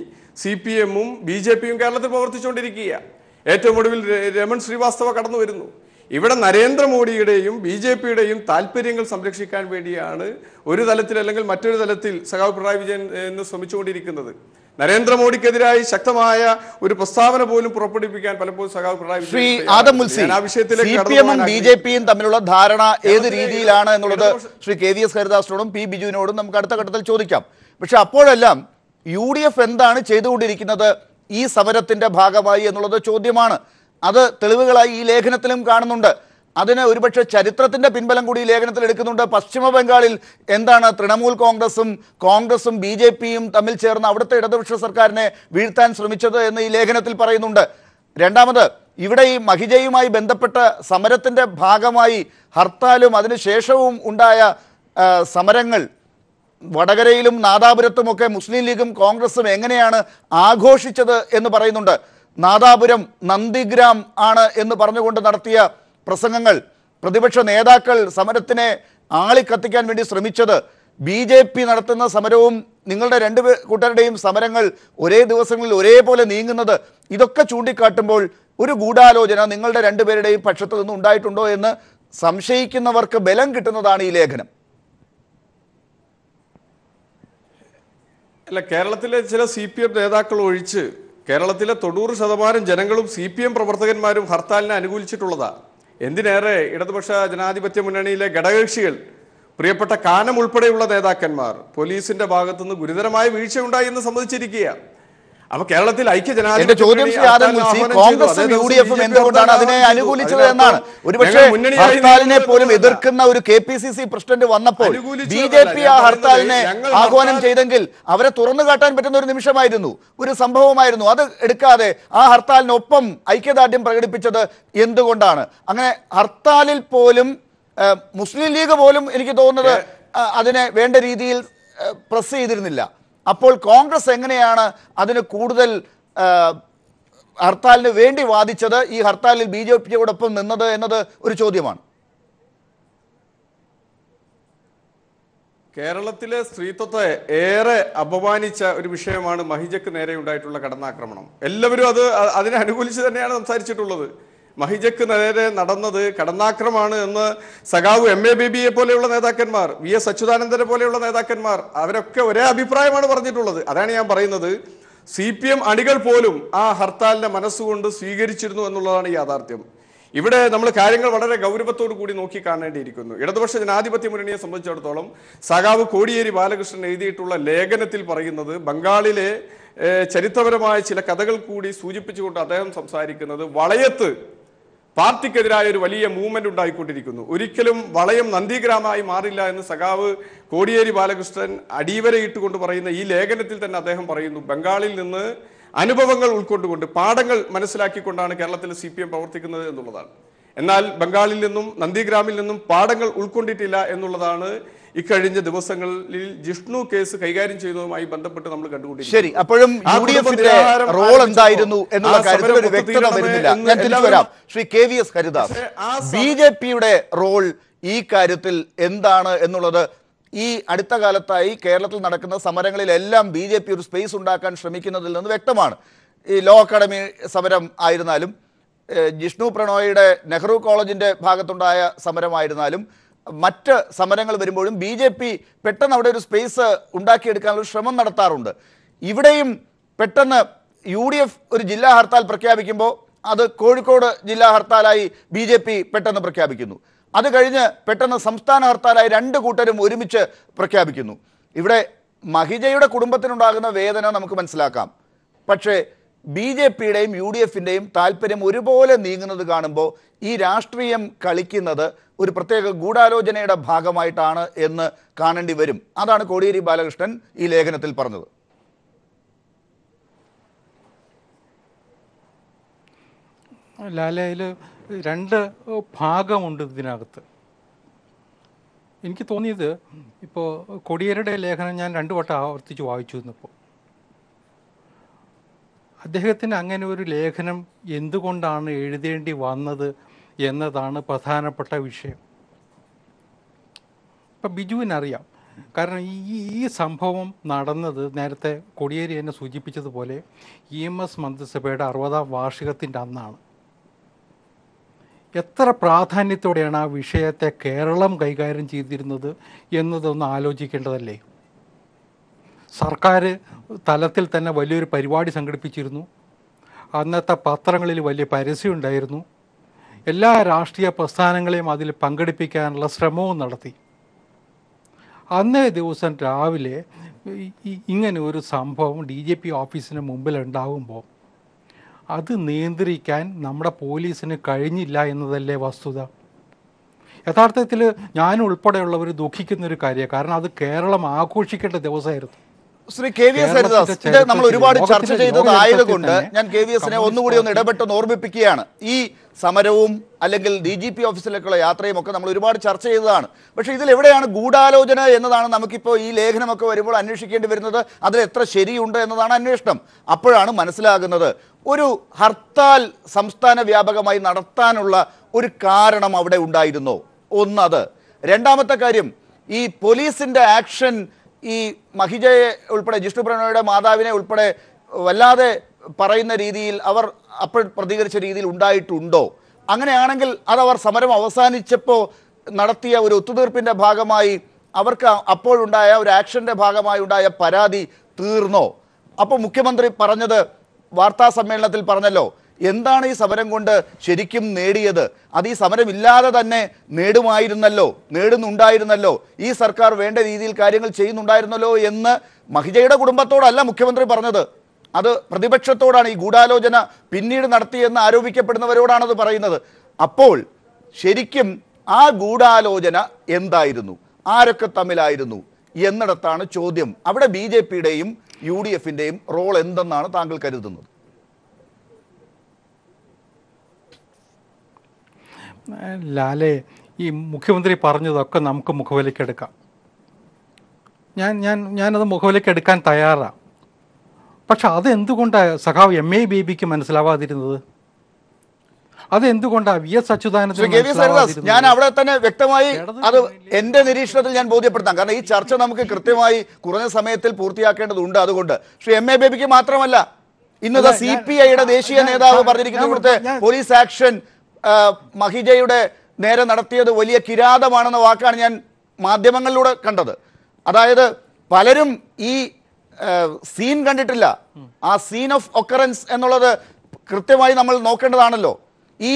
S3: CPM-ഉം BJP-യും കേരളത്തിൽ പ്രവർത്തിച്ചുകൊണ്ടിരിക്കുക. ഏറ്റവും ഒടുവിൽ രമൺ ശ്രീവാസ്തവ കടന്നു വരുന്നു. ഇവിടെ നരേന്ദ്രമോദിയുടെയും BJP-യുടെയും താല്പര്യങ്ങൾ സംരക്ഷിക്കാൻ വേണ്ടിയാണ് ഒരു തലത്തിൽ അല്ലെങ്കിൽ മറ്റൊരു തലത്തിൽ സഖാവ് പിണറായി വിജയൻ എന്ന് ശ്രമിച്ചുകൊണ്ടിരിക്കുന്നത്. നരേന്ദ്രമോദിക്കെതിരായി ശക്തമായ ഒരു പ്രസ്താവന പോലും പുറപ്പെടുവിക്കാൻ പലപ്പോഴും സഖാവ് പിണറായി വിജയൻ ആ വിഷയത്തിലേക്ക്
S1: CPM-ഉം BJP-യും തമ്മിലുള്ള ധാരണ ഏത് രീതിയിലാണ് എന്നുള്ളത് ശ്രീ KVS ഹരിദാസിനോടും P ബിജുവിനോടും നമുക്ക് അടുത്ത ഘട്ടത്തിൽ ചോദിക്കാം. പക്ഷെ അപ്പോഴെല്ലാം UDF എന്താണ് ചെയ്തുകൊണ്ടിരിക്കുന്നത് ഈ സമരത്തിന്റെ ഭാഗമായി എന്നുള്ളത് ചോദ്യമാണ്. അത് തെളിവുകളായി ഈ ലേഖനത്തിലും കാണുന്നുണ്ട്. അതിന് ഒരുപക്ഷെ ചരിത്രത്തിന്റെ പിൻബലം കൂടി ഈ ലേഖനത്തിൽ എടുക്കുന്നുണ്ട്. പശ്ചിമ ബംഗാളിൽ എന്താണ് തൃണമൂൽ കോൺഗ്രസും BJP-യും തമ്മിൽ ചേർന്ന് അവിടുത്തെ ഇടതുപക്ഷ സർക്കാരിനെ വീഴ്ത്താൻ ശ്രമിച്ചത് എന്ന് ഈ ലേഖനത്തിൽ പറയുന്നുണ്ട്. രണ്ടാമത്, ഇവിടെ ഈ മഹിജയുമായി ബന്ധപ്പെട്ട സമരത്തിന്റെ ഭാഗമായി ഹർത്താലും അതിനുശേഷവും ഉണ്ടായ സമരങ്ങൾ വടകരയിലും നാദാപുരത്തുമൊക്കെ മുസ്ലിം ലീഗും കോൺഗ്രസും എങ്ങനെയാണ് ആഘോഷിച്ചത് എന്ന് പറയുന്നുണ്ട്. നാദാപുരം നന്ദിഗ്രാം ആണ് എന്ന് പറഞ്ഞുകൊണ്ട് നടത്തിയ പ്രസംഗങ്ങൾ, പ്രതിപക്ഷ നേതാക്കൾ സമരത്തിനെ ആളിക്കത്തിക്കാൻ വേണ്ടി ശ്രമിച്ചത് BJP നടത്തുന്ന സമരവും നിങ്ങളുടെ രണ്ട് കൂട്ടരുടെയും സമരങ്ങൾ ഒരേ ദിവസങ്ങളിൽ ഒരേപോലെ നീങ്ങുന്നത് ഇതൊക്കെ ചൂണ്ടിക്കാട്ടുമ്പോൾ ഒരു ഗൂഢാലോചന നിങ്ങളുടെ രണ്ടുപേരുടെയും പക്ഷത്തു നിന്ന് ഉണ്ടായിട്ടുണ്ടോ എന്ന് സംശയിക്കുന്നവർക്ക് ബലം കിട്ടുന്നതാണ് ഈ ലേഖനം.
S3: അല്ല, കേരളത്തിലെ ചില CPM നേതാക്കൾ ഒഴിച്ച് കേരളത്തിലെ 90% ജനങ്ങളും CPM പ്രവർത്തകന്മാരും ഹർത്താലിനെ അനുകൂലിച്ചിട്ടുള്ളതാ. എന്തിനേറെ ഇടതുപക്ഷ ജനാധിപത്യ മുന്നണിയിലെ ഘടകകക്ഷികൾ, പ്രിയപ്പെട്ട കാനം ഉൾപ്പെടെയുള്ള നേതാക്കന്മാർ പോലീസിന്റെ ഭാഗത്തുനിന്ന് ഗുരുതരമായ വീഴ്ചയുണ്ടായി എന്ന് സമ്മതിച്ചിരിക്കുക. അപ്പൊ കേരളത്തിൽ ഐക്യജനാധിപത്യ
S1: കോൺഗ്രസും UDF-ഉം എന്തുകൊണ്ടാണ് അതിനെ അനുകൂലിച്ചത് എന്നാണ്. ഒരുപക്ഷെ ഹർത്താലിനെ പോലും എതിർക്കുന്ന ഒരു KPCC പ്രസിഡന്റ് വന്നപ്പോൾ BJP ആ ഹർത്താലിനെ ആഹ്വാനം ചെയ്തെങ്കിൽ അവരെ തുറന്നു കാട്ടാൻ പറ്റുന്ന ഒരു നിമിഷമായിരുന്നു, ഒരു സംഭവമായിരുന്നു. അത് എടുക്കാതെ ആ ഹർത്താലിനൊപ്പം ഐക്യദാർഢ്യം പ്രകടിപ്പിച്ചത് എന്തുകൊണ്ടാണ്? അങ്ങനെ ഹർത്താലിൽ പോലും മുസ്ലിം ലീഗ് പോലും എനിക്ക് തോന്നുന്നത് അതിനെ വേണ്ട രീതിയിൽ പ്രസ് ചെയ്തിരുന്നില്ല. അപ്പോൾ കോൺഗ്രസ് എങ്ങനെയാണ് അതിന് കൂടുതൽ ഹർത്താലിന് വേണ്ടി വാദിച്ചത്, ഈ ഹർത്താലിൽ BJP-യോടൊപ്പം നിന്നത് എന്നത് ഒരു ചോദ്യമാണ്.
S3: കേരളത്തിലെ സ്ത്രീത്വത്തെ ഏറെ അപമാനിച്ച ഒരു വിഷയമാണ് മഹിജക്ക് നേരെ ഉണ്ടായിട്ടുള്ള കടന്നാക്രമണം. എല്ലാവരും അതിനെ അനുകൂലിച്ച് തന്നെയാണ് സംസാരിച്ചിട്ടുള്ളത്. മഹിജക്ക് നേരെ നടന്നത് കടന്നാക്രമമാണ് എന്ന് സഖാവ് MA ബേബിയെ പോലെയുള്ള നേതാക്കന്മാർ, VS അച്യുതാനന്ദനെ പോലെയുള്ള നേതാക്കന്മാർ അവരൊക്കെ ഒരേ അഭിപ്രായമാണ് പറഞ്ഞിട്ടുള്ളത്. അതാണ് ഞാൻ പറയുന്നത്. CPM അണികൾ പോലും ആ ഹർത്താലിനെ മനസ്സുകൊണ്ട് സ്വീകരിച്ചിരുന്നു എന്നുള്ളതാണ് യാഥാർത്ഥ്യം. ഇവിടെ നമ്മൾ കാര്യങ്ങൾ വളരെ ഗൗരവത്തോടു കൂടി നോക്കി കാണേണ്ടിയിരിക്കുന്നു. ഇടതുപക്ഷ ജനാധിപത്യ മുന്നണിയെ സംബന്ധിച്ചിടത്തോളം സഖാവ് കോടിയേരി ബാലകൃഷ്ണൻ എഴുതിയിട്ടുള്ള ലേഖനത്തിൽ പറയുന്നത് ബംഗാളിലെ ചരിത്രപരമായ ചില കഥകൾ കൂടി സൂചിപ്പിച്ചുകൊണ്ട് അദ്ദേഹം സംസാരിക്കുന്നത് വളയത്ത് പാർട്ടിക്കെതിരായ ഒരു വലിയ മൂവ്മെന്റ് ഉണ്ടായിക്കൊണ്ടിരിക്കുന്നു. ഒരിക്കലും വളയം നന്ദിഗ്രാമമായി മാറില്ല എന്ന് സഖാവ് കോടിയേരി ബാലകൃഷ്ണൻ അടിവരയിട്ടുകൊണ്ട് പറയുന്ന ഈ ലേഖനത്തിൽ തന്നെ അദ്ദേഹം പറയുന്നു, ബംഗാളിൽ നിന്ന് അനുഭവങ്ങൾ ഉൾക്കൊണ്ടുകൊണ്ട് പാഠങ്ങൾ മനസ്സിലാക്കിക്കൊണ്ടാണ് കേരളത്തിൽ CPM പ്രവർത്തിക്കുന്നത് എന്നുള്ളതാണ്. എന്നാൽ ബംഗാളിൽ നിന്നും നന്ദിഗ്രാമിൽ നിന്നും പാഠങ്ങൾ ഉൾക്കൊണ്ടിട്ടില്ല എന്നുള്ളതാണ് ഇക്കഴിഞ്ഞ ദിവസങ്ങളിൽ ജിഷ്ണു കേസ് കൈകാര്യം ചെയ്യുന്നതുമായി ബന്ധപ്പെട്ട് നമ്മൾ കണ്ടുകൊണ്ടിരിക്കുന്നത്.
S1: ശരി, അപ്പോഴും UDF-ന്റെ റോൾ എന്തായിരുന്നു എന്നുള്ള കാര്യത്തിൽ ഒരു വ്യക്തത വരുന്നില്ല. ഞാൻ തിരിച്ചു വരാം. ശ്രീ KVS ഹരിദാസ്, BJP-യുടെ റോൾ ഈ കാര്യത്തിൽ എന്താണ് എന്നുള്ളത് ഈ അടുത്ത കാലത്തായി കേരളത്തിൽ നടക്കുന്ന സമരങ്ങളിലെല്ലാം BJP ഒരു സ്പേസ് ഉണ്ടാക്കാൻ ശ്രമിക്കുന്നതിൽ നിന്ന് വ്യക്തമാണ്. ഈ ലോ അക്കാഡമി സമരം ആയിരുന്നാലും, ജിഷ്ണു പ്രണോയിയുടെ നെഹ്റു കോളേജിന്റെ ഭാഗത്തുണ്ടായ സമരമായിരുന്നാലും, മറ്റ് സമരങ്ങൾ വരുമ്പോഴും BJP പെട്ടെന്ന് അവിടെ ഒരു സ്പേസ് ഉണ്ടാക്കിയെടുക്കാനുള്ള ശ്രമം നടത്താറുണ്ട്. ഇവിടെയും പെട്ടെന്ന് UDF ഒരു ജില്ലാ ഹർത്താൽ പ്രഖ്യാപിക്കുമ്പോൾ അത് കോഴിക്കോട് ജില്ലാ ഹർത്താലായി BJP പെട്ടെന്ന് പ്രഖ്യാപിക്കുന്നു. അത് കഴിഞ്ഞ് പെട്ടെന്ന് സംസ്ഥാന ഹർത്താലായി രണ്ട് കൂട്ടരും ഒരുമിച്ച് പ്രഖ്യാപിക്കുന്നു. ഇവിടെ മഹിജയുടെ കുടുംബത്തിനുണ്ടാകുന്ന വേദന നമുക്ക് മനസ്സിലാക്കാം. പക്ഷേ BJP-യുടെയും UDF-ന്റെയും താല്പര്യം ഒരുപോലെ നീങ്ങുന്നത് കാണുമ്പോൾ ഈ രാഷ്ട്രീയം കളിക്കുന്നത് ഒരു പ്രത്യേക ഗൂഢാലോചനയുടെ ഭാഗമായിട്ടാണ് എന്ന് കാണേണ്ടി വരും. അതാണ് കോടിയേരി ബാലകൃഷ്ണൻ ഈ ലേഖനത്തിൽ പറഞ്ഞത്.
S4: ലാലയിൽ രണ്ട് ഭാഗമുണ്ട് ഇതിനകത്ത്. എനിക്ക് തോന്നിയത്, ഇപ്പോൾ കോടിയേരിയുടെ ലേഖനം ഞാൻ 2 വട്ടം ആവർത്തിച്ച് വായിച്ചു ഇന്നിപ്പോൾ. അദ്ദേഹത്തിന് അങ്ങനെ ഒരു ലേഖനം എന്തുകൊണ്ടാണ് എഴുതേണ്ടി വന്നത് എന്നതാണ് പ്രധാനപ്പെട്ട വിഷയം. ഇപ്പം ബിജുവിനറിയാം. കാരണം ഈ സംഭവം നടന്നത് നേരത്തെ കോടിയേരി എന്നെ സൂചിപ്പിച്ചതുപോലെ EMS മന്ത്രിസഭയുടെ 60ാം വാർഷികത്തിൻ്റെ അന്നാണ്. എത്ര പ്രാധാന്യത്തോടെയാണ് ആ വിഷയത്തെ കേരളം കൈകാര്യം ചെയ്തിരുന്നത് എന്നതൊന്ന് ആലോചിക്കേണ്ടതല്ലേ. സർക്കാർ തലത്തിൽ തന്നെ വലിയൊരു പരിപാടി സംഘടിപ്പിച്ചിരുന്നു. അന്നത്തെ പത്രങ്ങളിൽ വലിയ പരസ്യം ഉണ്ടായിരുന്നു. എല്ലാ രാഷ്ട്രീയ പ്രസ്ഥാനങ്ങളെയും അതിൽ പങ്കെടുപ്പിക്കാനുള്ള ശ്രമവും നടത്തി. അന്നേ ദിവസം രാവിലെ ഇങ്ങനെ ഒരു സംഭവം DGP ഓഫീസിന് മുമ്പിൽ ഉണ്ടാകുമ്പോൾ അത് നിയന്ത്രിക്കാൻ നമ്മുടെ പോലീസിന് കഴിഞ്ഞില്ല എന്നതല്ലേ വസ്തുത. യഥാർത്ഥത്തിൽ ഞാനുൾപ്പെടെയുള്ളവർ ദുഃഖിക്കുന്നൊരു കാര്യമാണ്. കാരണം അത് കേരളം ആഘോഷിക്കേണ്ട ദിവസമായിരുന്നു.
S1: ശ്രീ KVS ഹരിദാസ്, ഇത് നമ്മൾ ഒരുപാട് ചർച്ച ചെയ്തതായതുകൊണ്ട് ഞാൻ KVS-നെ ഒന്നുകൂടി ഒന്ന് ഇടപെട്ടെന്ന് ഓർമ്മിപ്പിക്കുകയാണ്. ഈ സമരവും അല്ലെങ്കിൽ DGP ഓഫീസിലേക്കുള്ള യാത്രയും ഒക്കെ നമ്മൾ ഒരുപാട് ചർച്ച ചെയ്തതാണ്. പക്ഷേ ഇതിലെവിടെയാണ് ഗൂഢാലോചന എന്നതാണ് നമുക്കിപ്പോൾ ഈ ലേഖനമൊക്കെ വരുമ്പോൾ അന്വേഷിക്കേണ്ടി വരുന്നത്. അതിൽ എത്ര ശരിയുണ്ട് എന്നതാണ് അന്വേഷണം. അപ്പോഴാണ് മനസ്സിലാകുന്നത് ഒരു ഹർത്താൽ സംസ്ഥാന വ്യാപകമായി നടത്താനുള്ള ഒരു കാരണം അവിടെ ഉണ്ടായിരുന്നോ. ഒന്നത്. രണ്ടാമത്തെ കാര്യം, ഈ പോലീസിന്റെ ആക്ഷൻ ഈ മഹിജയെ ഉൾപ്പെടെ ജിഷ്ണു പ്രണോയുടെ മാതാവിനെ ഉൾപ്പെടെ വല്ലാതെ പറയുന്ന രീതിയിൽ അവർ അപ്പോൾ പ്രതികരിച്ച രീതിയിൽ ഉണ്ടായിട്ടുണ്ടോ? അങ്ങനെയാണെങ്കിൽ അതവർ സമരം അവസാനിച്ചപ്പോൾ നടത്തിയ ഒരു ഒത്തുതീർപ്പിന്റെ ഭാഗമായി അവർക്ക് അപ്പോഴുണ്ടായ ഒരു ആക്ഷന്റെ ഭാഗമായി ഉണ്ടായ പരാതി തീർന്നോ? അപ്പോൾ മുഖ്യമന്ത്രി പറഞ്ഞത് വാർത്താ സമ്മേളനത്തിൽ പറഞ്ഞല്ലോ, എന്താണ് ഈ സമരം കൊണ്ട് ശരിക്കും നേടിയത്? അത് ഈ സമരമില്ലാതെ തന്നെ നേടുന്നുണ്ടായിരുന്നല്ലോ, ഈ സർക്കാർ വേണ്ട രീതിയിൽ കാര്യങ്ങൾ ചെയ്യുന്നുണ്ടായിരുന്നല്ലോ എന്ന് മഹിജയുടെ കുടുംബത്തോടല്ല മുഖ്യമന്ത്രി പറഞ്ഞത്. അത് പ്രതിപക്ഷത്തോടാണ്. ഈ ഗൂഢാലോചന പിന്നീട് നടത്തിയെന്ന് ആരോപിക്കപ്പെടുന്നവരോടാണത് പറയുന്നത്. അപ്പോൾ ശരിക്കും ആ ഗൂഢാലോചന എന്തായിരുന്നു, ആരൊക്കെ തമ്മിലായിരുന്നു എന്നിടത്താണ് ചോദ്യം. അവിടെ BJPയുടെയും UDFന്റെയും റോൾ എന്തെന്നാണ് താങ്കൾ കരുതുന്നത്?
S4: ലാലെ, ഈ മുഖ്യമന്ത്രി പറഞ്ഞതൊക്കെ നമുക്ക് മുഖവിലേക്കെടുക്കാം. ഞാനത് മുഖവിലേക്കെടുക്കാൻ തയ്യാറാണ്. പക്ഷെ അതെന്തുകൊണ്ടാണ് സഖാവ് MA ബേബിക്ക് മനസ്സിലാവാതിരുന്നത്? അതെന്തുകൊണ്ടാണ് VS അച്യുതാനന്ദൻ?
S1: ഞാൻ അവിടെ തന്നെ വ്യക്തമായി അത് എന്റെ നിരീക്ഷണത്തിൽ ഞാൻ ബോധ്യപ്പെടുത്താം. കാരണം ഈ ചർച്ച നമുക്ക് കൃത്യമായി കുറഞ്ഞ സമയത്തിൽ പൂർത്തിയാക്കേണ്ടതുണ്ട്. അതുകൊണ്ട് ശ്രീ MA ബേബിക്ക് മാത്രമല്ല, ഇന്നത്തെ CPIയുടെ ദേശീയ നേതാവ് പറഞ്ഞിരിക്കുന്ന ഇവിടുത്തെ പോലീസ് ആക്ഷൻ മഹിജയുടെ നേരെ നടത്തിയത് വലിയ കിരാതമാണെന്ന വാക്കാണ് ഞാൻ മാധ്യമങ്ങളിലൂടെ കണ്ടത്. അതായത് പലരും ഈ സീൻ കണ്ടിട്ടില്ല. ആ സീൻ ഓഫ് ഒക്കറൻസ് എന്നുള്ളത് കൃത്യമായി നമ്മൾ നോക്കേണ്ടതാണല്ലോ. ഈ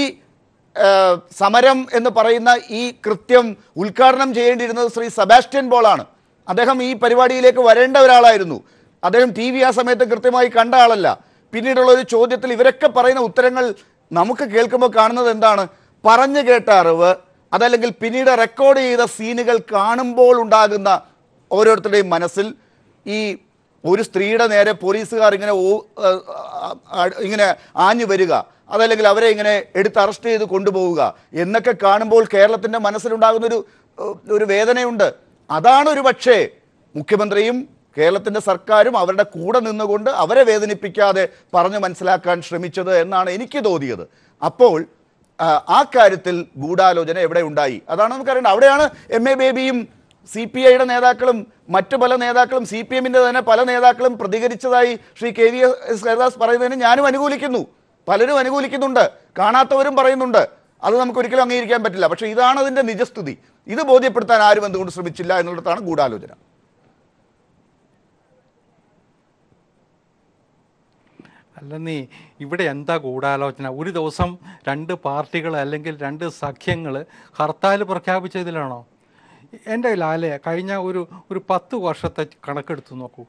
S1: സമരം എന്ന് പറയുന്ന ഈ കൃത്യം ഉദ്ഘാടനം ചെയ്യേണ്ടിയിരുന്നത് ശ്രീ സെബാസ്റ്റ്യൻ പോളാണ്. അദ്ദേഹം ഈ പരിപാടിയിലേക്ക് വരേണ്ട ഒരാളായിരുന്നു. അദ്ദേഹം TV ആ സമയത്ത് കൃത്യമായി കണ്ട ആളല്ല. പിന്നീടുള്ള ഒരു ചോദ്യത്തിൽ ഇവരൊക്കെ പറയുന്ന ഉത്തരങ്ങൾ നമുക്ക് കേൾക്കുമ്പോൾ കാണുന്നത് എന്താണ്? പറഞ്ഞു കേട്ട അറിവ്, അതല്ലെങ്കിൽ പിന്നീട് റെക്കോർഡ് ചെയ്ത സീനുകൾ കാണുമ്പോൾ ഉണ്ടാകുന്ന ഓരോരുത്തരുടെയും മനസ്സിൽ ഈ ഒരു സ്ത്രീയുടെ നേരെ പോലീസുകാർ ഇങ്ങനെ ആഞ്ഞു വരിക, അതല്ലെങ്കിൽ അവരെ ഇങ്ങനെ എടുത്ത് അറസ്റ്റ് ചെയ്ത് കൊണ്ടുപോവുക എന്നൊക്കെ കാണുമ്പോൾ കേരളത്തിൻ്റെ മനസ്സിലുണ്ടാകുന്ന ഒരു വേദനയുണ്ട്. അതാണ് ഒരു പക്ഷേ മുഖ്യമന്ത്രിയും കേരളത്തിൻ്റെ സർക്കാരും അവരുടെ കൂടെ നിന്നുകൊണ്ട് അവരെ വേദനിപ്പിക്കാതെ പറഞ്ഞു മനസ്സിലാക്കാൻ ശ്രമിച്ചത് എന്നാണ് എനിക്ക് തോന്നിയത്. അപ്പോൾ ആ കാര്യത്തിൽ ഗൂഢാലോചന എവിടെ ഉണ്ടായി? അതാണ് നമുക്കറിയേണ്ടത്. അവിടെയാണ് MA ബേബിയും CPIയുടെ നേതാക്കളും മറ്റു പല നേതാക്കളും CPMന്റെ തന്നെ പല നേതാക്കളും പ്രതികരിച്ചതായി ശ്രീ KVS ഹരിദാസ് പറയുന്നതിന് ഞാനും അനുകൂലിക്കുന്നു, പലരും അനുകൂലിക്കുന്നുണ്ട്, കാണാത്തവരും പറയുന്നുണ്ട്. അത് നമുക്ക് ഒരിക്കലും അംഗീകരിക്കാൻ പറ്റില്ല. പക്ഷേ ഇതാണ് അതിൻ്റെ നിജസ്ഥിതി. ഇത് ബോധ്യപ്പെടുത്താൻ ആരും എന്തുകൊണ്ട് ശ്രമിച്ചില്ല എന്നുള്ളതാണ് ഗൂഢാലോചന.
S4: അല്ലെന്നേ, ഇവിടെ എന്താ ഗൂഢാലോചന? ഒരു ദിവസം 2 പാർട്ടികൾ അല്ലെങ്കിൽ 2 സഖ്യങ്ങൾ ഹർത്താൽ പ്രഖ്യാപിച്ചതിലാണോ? എൻ്റെ ലാലെ, കഴിഞ്ഞ ഒരു 10 വർഷത്തെ കണക്കെടുത്ത് നോക്കൂ.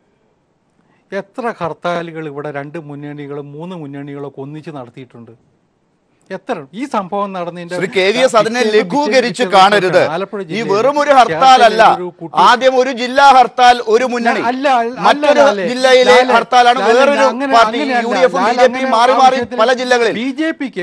S4: എത്ര ഹർത്താലുകൾ ഇവിടെ 2 മുന്നണികളും 3 മുന്നണികളൊക്കെ ഒന്നിച്ച് നടത്തിയിട്ടുണ്ട്? എത്ര? ഈ സംഭവം നടന്നതിന്റെ
S1: അതിനെ ലഘൂകരിച്ച് കാണരുത്. ഈ വെറും ഒരു ഹർത്താലല്ല. ആദ്യം ഒരു ജില്ലാ ഹർത്താൽ, ഒരു മുന്നണി, മറ്റൊരു ജില്ലയിലെ ഹർത്താലാണ് വേറൊരു പാർട്ടി. UDF BJP മാറി മാറി പല ജില്ലകളിൽ.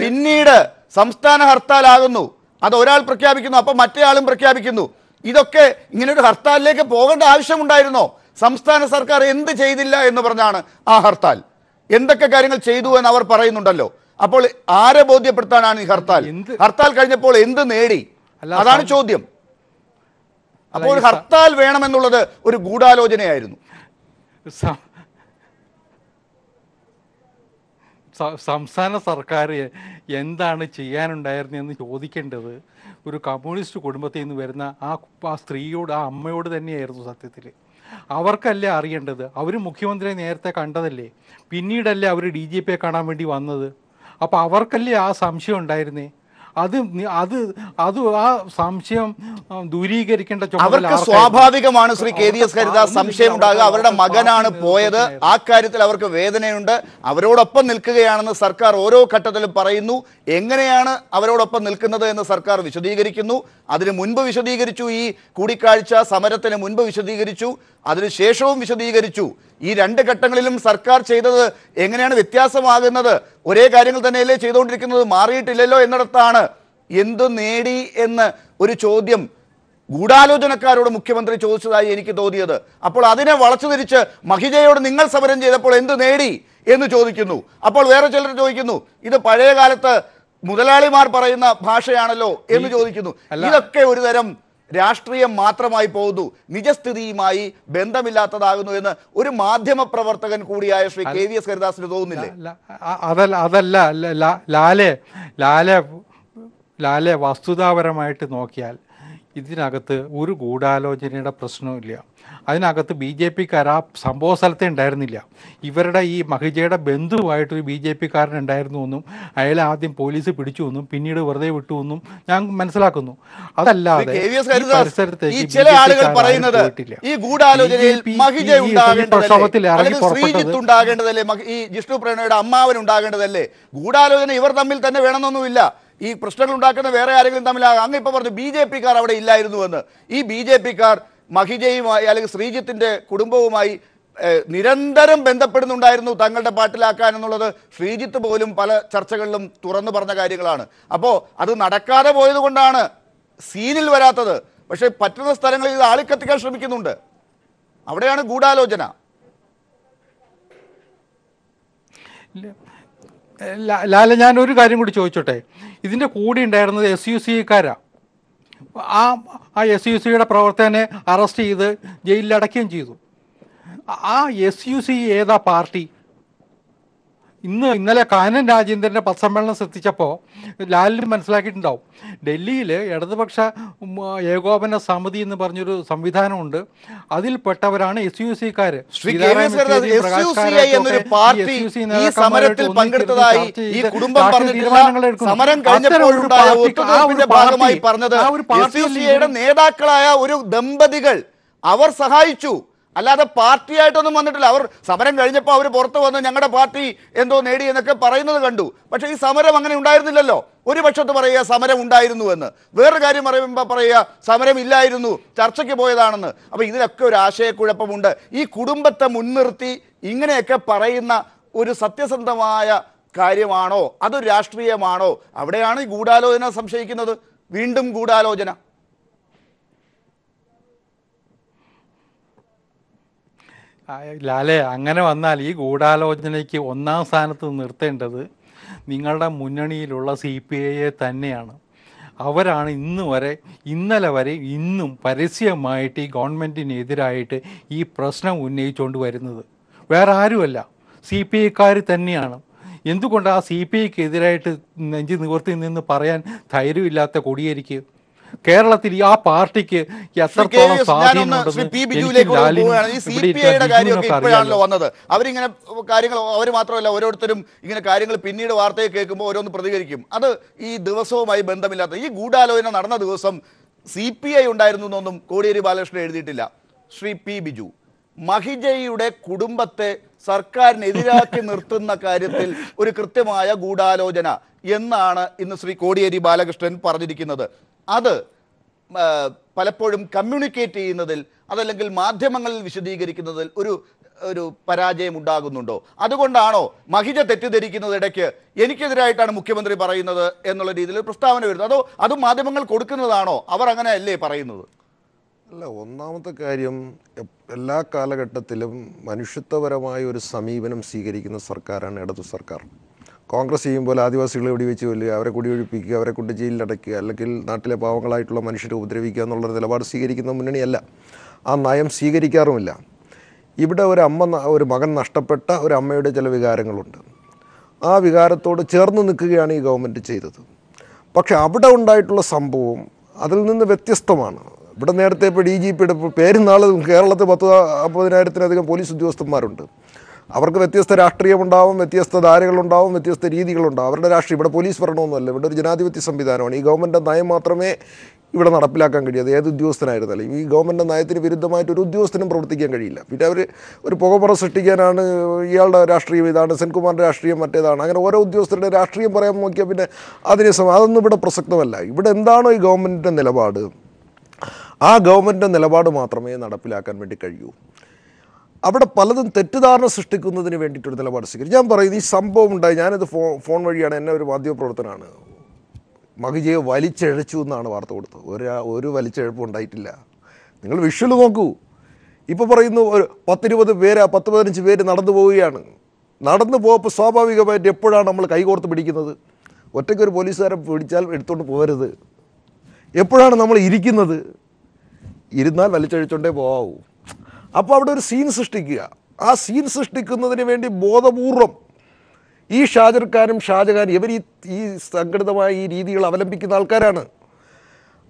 S1: പിന്നീട് സംസ്ഥാന ഹർത്താലാകുന്നു. അത് ഒരാൾ പ്രഖ്യാപിക്കുന്നു, അപ്പൊ മറ്റേ ആളും പ്രഖ്യാപിക്കുന്നു. ഇതൊക്കെ ഇങ്ങനെ ഒരു ഹർത്താലിലേക്ക് പോകേണ്ട ആവശ്യമുണ്ടായിരുന്നോ? സംസ്ഥാന സർക്കാർ എന്ത് ചെയ്തില്ല എന്ന് പറഞ്ഞാണ് ആ ഹർത്താൽ? എന്തൊക്കെ കാര്യങ്ങൾ ചെയ്തു എന്ന് അവർ പറയുന്നുണ്ടല്ലോ. അപ്പോൾ ആരെ ബോധ്യപ്പെടുത്താനാണ് ഈ ഹർത്താൽ? ഹർത്താൽ കഴിഞ്ഞപ്പോൾ എന്ത് നേടി? അതാണ് ചോദ്യം. അപ്പോൾ ഹർത്താൽ വേണമെന്നുള്ളത് ഒരു ഗൂഢാലോചനയായിരുന്നു.
S4: സംസ്ഥാന സർക്കാർ എന്താണ് ചെയ്യാനുണ്ടായിരുന്നതെന്ന് ചോദിക്കേണ്ടത് ഒരു കമ്മ്യൂണിസ്റ്റ് കുടുംബത്തിൽ നിന്ന് വരുന്ന ആ സ്ത്രീയോട്, ആ അമ്മയോട് തന്നെയായിരുന്നു സത്യത്തിൽ. അവർക്കല്ലേ അറിയേണ്ടത്. അവർ മുഖ്യമന്ത്രിയെ നേരത്തെ കണ്ടതല്ലേ, പിന്നീടല്ലേ അവർ DGPയെ കാണാൻ വേണ്ടി വന്നത്. അപ്പോൾ അവർക്കല്ലേ ആ സംശയം ഉണ്ടായിരുന്നേ. അത് ആ സംശയം ദൂരീകരിക്കേണ്ട
S1: അവർക്ക് സ്വാഭാവികമാണ്. ശ്രീ KVS ഹരിദാസ്, സംശയം ഉണ്ടാകുക. അവരുടെ മകനാണ് പോയത്. ആ കാര്യത്തിൽ അവർക്ക് വേദനയുണ്ട്. അവരോടൊപ്പം നിൽക്കുകയാണെന്ന് സർക്കാർ ഓരോ ഘട്ടത്തിലും പറയുന്നു. എങ്ങനെയാണ് അവരോടൊപ്പം നിൽക്കുന്നത് എന്ന് സർക്കാർ വിശദീകരിക്കുന്നു. അതിന് മുൻപ് വിശദീകരിച്ചു, ഈ കൂടിക്കാഴ്ച സമരത്തിന് മുൻപ് വിശദീകരിച്ചു, അതിനുശേഷവും വിശദീകരിച്ചു. ഈ 2 ഘട്ടങ്ങളിലും സർക്കാർ ചെയ്തത് എങ്ങനെയാണ് വ്യത്യാസമാകുന്നത്? ഒരേ കാര്യങ്ങൾ തന്നെയല്ലേ ചെയ്തുകൊണ്ടിരിക്കുന്നത്, മാറിയിട്ടില്ലല്ലോ എന്നിടത്താണ് എന്തു നേടി എന്ന് ഒരു ചോദ്യം ഗൂഢാലോചനക്കാരോട് മുഖ്യമന്ത്രി ചോദിച്ചതായി എനിക്ക് തോന്നിയത്. അപ്പോൾ അതിനെ വളച്ചു തിരിച്ച് മഹിജയോട് നിങ്ങൾ സമരം ചെയ്തപ്പോൾ എന്ത് നേടി എന്ന് ചോദിക്കുന്നു. അപ്പോൾ വേറെ ചിലർ ചോദിക്കുന്നു, ഇത് പഴയ കാലത്ത് മുതലാളിമാർ പറയുന്ന ഭാഷയാണല്ലോ എന്ന് ചോദിക്കുന്നു. ഇതൊക്കെ ഒരു തരം രാഷ്ട്രീയം മാത്രമായി പോകുന്നു, നിജസ്ഥിതിയുമായി ബന്ധമില്ലാത്തതാകുന്നു എന്ന് ഒരു മാധ്യമ പ്രവർത്തകൻ കൂടിയായ ശ്രീ KVS ഹരിദാസിന് തോന്നുന്നില്ലേ?
S4: ലാലെ വസ്തുതാപരമായിട്ട് നോക്കിയാൽ ഇതിനകത്ത് ഒരു ഗൂഢാലോചനയുടെ പ്രശ്നവുമില്ല. അതിനകത്ത് BJPക്കാർ ആ സംഭവ സ്ഥലത്തെ ഉണ്ടായിരുന്നില്ല. ഇവരുടെ ഈ മഹിജയുടെ ബന്ധുവായിട്ടൊരു BJPക്കാരൻ ഉണ്ടായിരുന്നു എന്നും അയാളെ ആദ്യം പോലീസ് പിടിച്ചു എന്നും പിന്നീട് വെറുതെ വിട്ടു എന്നും ഞാൻ മനസ്സിലാക്കുന്നു. അതല്ലാതെ
S1: ഈ ചില ആളുകൾ പറയുന്നത് ഈ ഗൂഢാലോചനയിൽ മഹിജ ഉണ്ടാകേണ്ടതല്ലേ, ഈ ജിഷ്ണു പ്രണയുടെ അമ്മാവൻ ഉണ്ടാകേണ്ടതല്ലേ? ഗൂഢാലോചന ഇവർ തമ്മിൽ തന്നെ വേണമെന്നൊന്നുമില്ല. ഈ പ്രശ്നങ്ങൾ ഉണ്ടാക്കുന്ന വേറെ ആരെങ്കിലും തമ്മിലാകാം. അങ്ങ് ഇപ്പൊ പറഞ്ഞു BJPക്കാർ അവിടെ ഇല്ലായിരുന്നുവെന്ന്. ഈ BJPക്കാർ മഹിജയുമായി അല്ലെങ്കിൽ ശ്രീജിത്തിന്റെ കുടുംബവുമായി നിരന്തരം ബന്ധപ്പെടുന്നുണ്ടായിരുന്നു തങ്ങളുടെ പാട്ടിലാക്കാൻ എന്നുള്ളത് ശ്രീജിത്ത് പോലും പല ചർച്ചകളിലും തുറന്നു പറഞ്ഞ കാര്യങ്ങളാണ്. അപ്പോൾ അത് നടക്കാതെ പോയത് കൊണ്ടാണ് സീനിൽ വരാത്തത്. പക്ഷെ പറ്റുന്ന സ്ഥലങ്ങളിൽ ഇത് ആളിക്കത്തിക്കാൻ ശ്രമിക്കുന്നുണ്ട്. അവിടെയാണ് ഗൂഢാലോചന.
S4: ലാല, ഞാൻ ഒരു കാര്യം കൂടി ചോദിച്ചോട്ടെ. ഇതിൻ്റെ കൂടെ ഉണ്ടായിരുന്നത് SUCക്കാരാ. ആ SUCയുടെ പ്രവർത്തകനെ അറസ്റ്റ് ചെയ്ത് ജയിലിൽ അടയ്ക്കുകയും ചെയ്തു. ആ SUC ഏതാ പാർട്ടി? ഇന്നലെ കാനൻ രാജേന്ദ്രൻ്റെ പത്രസമ്മേളനം ശ്രദ്ധിച്ചപ്പോൾ ലാലിന് മനസ്സിലാക്കിയിട്ടുണ്ടാവും. ഡൽഹിയിൽ ഇടതുപക്ഷ ഏകോപന സമിതി എന്ന് പറഞ്ഞൊരു സംവിധാനമുണ്ട്. അതിൽപ്പെട്ടവരാണ് SUCക്കാർ.
S1: നേതാക്കളായ ഒരു ദമ്പതികൾ അവർ സഹായിച്ചു, അല്ലാതെ പാർട്ടിയായിട്ടൊന്നും വന്നിട്ടില്ല. അവർ സമരം കഴിഞ്ഞപ്പോൾ അവർ പുറത്ത് വന്ന് ഞങ്ങളുടെ പാർട്ടി എന്തോ നേടി എന്നൊക്കെ പറയുന്നത് കണ്ടു. പക്ഷേ ഈ സമരം അങ്ങനെ ഉണ്ടായിരുന്നില്ലല്ലോ. ഒരു പക്ഷത്ത് പറയുക സമരം ഉണ്ടായിരുന്നു എന്ന്, വേറൊരു കാര്യം പറയുമ്പോൾ പറയുക സമരം ഇല്ലായിരുന്നു, ചർച്ചയ്ക്ക് പോയതാണെന്ന്. അപ്പോൾ ഇതിലൊക്കെ ഒരു ആശയക്കുഴപ്പമുണ്ട്. ഈ കുടുംബത്തെ മുൻനിർത്തി ഇങ്ങനെയൊക്കെ പറയുന്ന ഒരു സത്യസന്ധമായ കാര്യമാണോ, അതൊരു രാഷ്ട്രീയമാണോ? അവിടെയാണ് ഈ ഗൂഢാലോചന സംശയിക്കുന്നത്. വീണ്ടും ഗൂഢാലോചന.
S4: ലാലെ, അങ്ങനെ വന്നാൽ ഈ ഗൂഢാലോചനയ്ക്ക് ഒന്നാം സ്ഥാനത്ത് നിർത്തേണ്ടത് നിങ്ങളുടെ മുന്നണിയിലുള്ള CPIയെ തന്നെയാണ്. അവരാണ് ഇന്നലെ വരെ ഇന്നും പരസ്യമായിട്ട് ഈ ഗവൺമെൻറ്റിനെതിരായിട്ട് ഈ പ്രശ്നം ഉന്നയിച്ചുകൊണ്ട് വരുന്നത്. വേറെ ആരുമല്ല, CPIക്കാർ തന്നെയാണ്. എന്തുകൊണ്ട് ആ CPIക്കെതിരായിട്ട് നെഞ്ചു നിവർത്തി നിന്ന് പറയാൻ ധൈര്യമില്ലാത്ത കോടിയേരിക്ക്? കേരളത്തിൽ ആ പാർട്ടിക്ക് എത്രത്തോളം
S1: ഇപ്പോഴാണല്ലോ വന്നത്. അവരിങ്ങനെ കാര്യങ്ങൾ, അവർ മാത്രമല്ല ഓരോരുത്തരും ഇങ്ങനെ കാര്യങ്ങൾ പിന്നീട് വാർത്തയെ കേൾക്കുമ്പോൾ ഓരോന്ന് പ്രതികരിക്കും. അത് ഈ ദിവസവുമായി ബന്ധമില്ലാത്ത ഈ ഗൂഢാലോചന നടന്ന ദിവസം CPI ഉണ്ടായിരുന്നു എന്നൊന്നും കോടിയേരി ബാലകൃഷ്ണൻ എഴുതിയിട്ടില്ല. ശ്രീ P. ബിജു, മഹിജയുടെ കുടുംബത്തെ സർക്കാരിനെതിരാക്കി നിർത്തുന്ന കാര്യത്തിൽ ഒരു കൃത്യമായ ഗൂഢാലോചന എന്നാണ് ഇന്ന് ശ്രീ കോടിയേരി ബാലകൃഷ്ണൻ പറഞ്ഞിരിക്കുന്നത്. അത് പലപ്പോഴും കമ്മ്യൂണിക്കേറ്റ് ചെയ്യുന്നതിൽ, അതല്ലെങ്കിൽ മാധ്യമങ്ങളിൽ വിശദീകരിക്കുന്നതിൽ ഒരു പരാജയം ഉണ്ടാകുന്നുണ്ടോ? അതുകൊണ്ടാണോ മഹിജ തെറ്റിദ്ധരിക്കുന്നത് ഇടയ്ക്ക് എനിക്കെതിരായിട്ടാണ് മുഖ്യമന്ത്രി പറയുന്നത് എന്നുള്ള രീതിയിൽ പ്രസ്താവന വരുന്നത്? അതോ അതും മാധ്യമങ്ങൾ കൊടുക്കുന്നതാണോ? അവർ അങ്ങനെ അല്ലേ പറയുന്നത്?
S2: അല്ല, ഒന്നാമത്തെ കാര്യം, എല്ലാ കാലഘട്ടത്തിലും മനുഷ്യത്വപരമായ ഒരു സമീപനം സ്വീകരിക്കുന്ന സർക്കാരാണ് ഇടതു സർക്കാർ. കോൺഗ്രസ് ചെയ്യുമ്പോൾ ആദിവാസികളെ വെടിവെച്ച് കൊല്ലുക, അവരെ കുടിയൊഴിപ്പിക്കുക, അവരെ കൊണ്ട് ജയിലിലടയ്ക്കുക, അല്ലെങ്കിൽ നാട്ടിലെ പാവങ്ങളായിട്ടുള്ള മനുഷ്യരെ ഉപദ്രവിക്കുക എന്നുള്ളൊരു നിലപാട് സ്വീകരിക്കുന്ന മുന്നണിയല്ല. ആ നയം സ്വീകരിക്കാറുമില്ല. ഇവിടെ ഒരു മകൻ നഷ്ടപ്പെട്ട ഒരു അമ്മയുടെ ചില വികാരങ്ങളുണ്ട്. ആ വികാരത്തോട് ചേർന്ന് നിൽക്കുകയാണ് ഈ ഗവൺമെൻറ് ചെയ്തത്. പക്ഷെ അവിടെ ഉണ്ടായിട്ടുള്ള സംഭവം അതിൽ നിന്ന് വ്യത്യസ്തമാണ്. ഇവിടെ നേരത്തെ ഇപ്പോൾ DGPയുടെ പേരുന്നാൾ കേരളത്തിൽ 10,000-ത്തിലധികം പോലീസ് ഉദ്യോഗസ്ഥന്മാരുണ്ട്. അവർക്ക് വ്യത്യസ്ത രാഷ്ട്രീയമുണ്ടാവും, വ്യത്യസ്ത ധാരകളുണ്ടാവും, വ്യത്യസ്ത രീതികളുണ്ടാവും. അവരുടെ രാഷ്ട്രീയം, ഇവിടെ പോലീസ് ഭരണമൊന്നുമല്ല, ഇവിടെ ഒരു ജനാധിപത്യ സംവിധാനമാണ്. ഈ ഗവൺമെൻറ് നയം മാത്രമേ ഇവിടെ നടപ്പിലാക്കാൻ കഴിയും. അത് ഏത് ഉദ്യോഗസ്ഥനായിരുന്നാലും ഈ ഗവൺമെൻറ് നയത്തിന് വിരുദ്ധമായിട്ട് ഒരു ഉദ്യോഗസ്ഥനും പ്രവർത്തിക്കാൻ കഴിയില്ല. പിന്നെ അവർ ഒരു പുകപ്പുറ സൃഷ്ടിക്കാനാണ്, ഇയാളുടെ രാഷ്ട്രീയം ഇതാണ്, സെൻകുമാറിൻ്റെ രാഷ്ട്രീയം മറ്റേതാണ്, അങ്ങനെ ഓരോ ഉദ്യോഗസ്ഥരുടെ രാഷ്ട്രീയം പറയാൻ നോക്കിയാൽ പിന്നെ അതൊന്നും ഇവിടെ പ്രസക്തമല്ല. ഇവിടെ എന്താണോ ഈ ഗവൺമെൻറ്റിൻ്റെ നിലപാട്, ആ ഗവൺമെൻറ്റിൻ്റെ നിലപാട് മാത്രമേ നടപ്പിലാക്കാൻ വേണ്ടി കഴിയൂ. അവിടെ പലതും തെറ്റിദ്ധാരണ സൃഷ്ടിക്കുന്നതിന് വേണ്ടിയിട്ടൊരു നിലപാട് സ്വീകരിക്കും. ഞാൻ പറയുന്നത് ഈ സംഭവം ഉണ്ടായി, ഞാനിത് ഫോൺ വഴിയാണ്, എന്നെ ഒരു മാധ്യമപ്രവർത്തനാണ്, മഹിജയെ വലിച്ചഴച്ചു എന്നാണ് വാർത്ത കൊടുത്തത്. ഒരു വലിച്ചഴപ്പും ഉണ്ടായിട്ടില്ല. നിങ്ങൾ വിഷ്വൽ നോക്കൂ. ഇപ്പോൾ പറയുന്നു ഒരു 10-20 പേര് 10-15 പേര് നടന്നു പോവുകയാണ്. നടന്നു പോയപ്പോൾ സ്വാഭാവികമായിട്ട് എപ്പോഴാണ് നമ്മൾ കൈകോർത്ത് പിടിക്കുന്നത്? ഒറ്റയ്ക്കൊരു പോലീസുകാരെ പിടിച്ചാൽ എടുത്തുകൊണ്ട് പോകരുത്. എപ്പോഴാണ് നമ്മൾ ഇരിക്കുന്നത്? ഇരുന്നാൽ വലിച്ചഴിച്ചോണ്ടേ പോകാവൂ. അപ്പോൾ അവിടെ ഒരു സീൻ സൃഷ്ടിക്കുക. ആ സീൻ സൃഷ്ടിക്കുന്നതിന് വേണ്ടി ബോധപൂർവം ഈ ഷാജർ ഖാനും ഷാജഹാനും ഇവർ ഈ സംഘടിതമായ ഈ രീതികൾ അവലംബിക്കുന്ന ആൾക്കാരാണ്.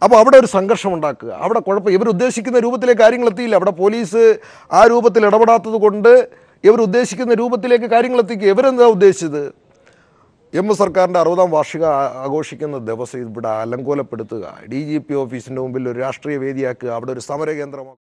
S2: അപ്പോൾ അവിടെ ഒരു സംഘർഷം ഉണ്ടാക്കുക, അവിടെ കുഴപ്പം. ഇവരുദ്ദേശിക്കുന്ന രൂപത്തിലേക്ക് കാര്യങ്ങൾ എത്തിയില്ല. അവിടെ പോലീസ് ആ രൂപത്തിൽ ഇടപെടാത്തത് കൊണ്ട് ഇവരുദ്ദേശിക്കുന്ന രൂപത്തിലേക്ക് കാര്യങ്ങൾ എത്തിക്കുക. ഇവരെന്താ ഉദ്ദേശിച്ചത്? സർക്കാരിൻ്റെ 60ാം വാർഷിക ആഘോഷിക്കുന്ന ദിവസം ഇവിടെ അലങ്കോലപ്പെടുത്തുക, DGP ഓഫീസിൻ്റെ മുമ്പിൽ ഒരു രാഷ്ട്രീയ വേദിയാക്കുക, അവിടെ ഒരു സമരകേന്ദ്രമാക്കുക.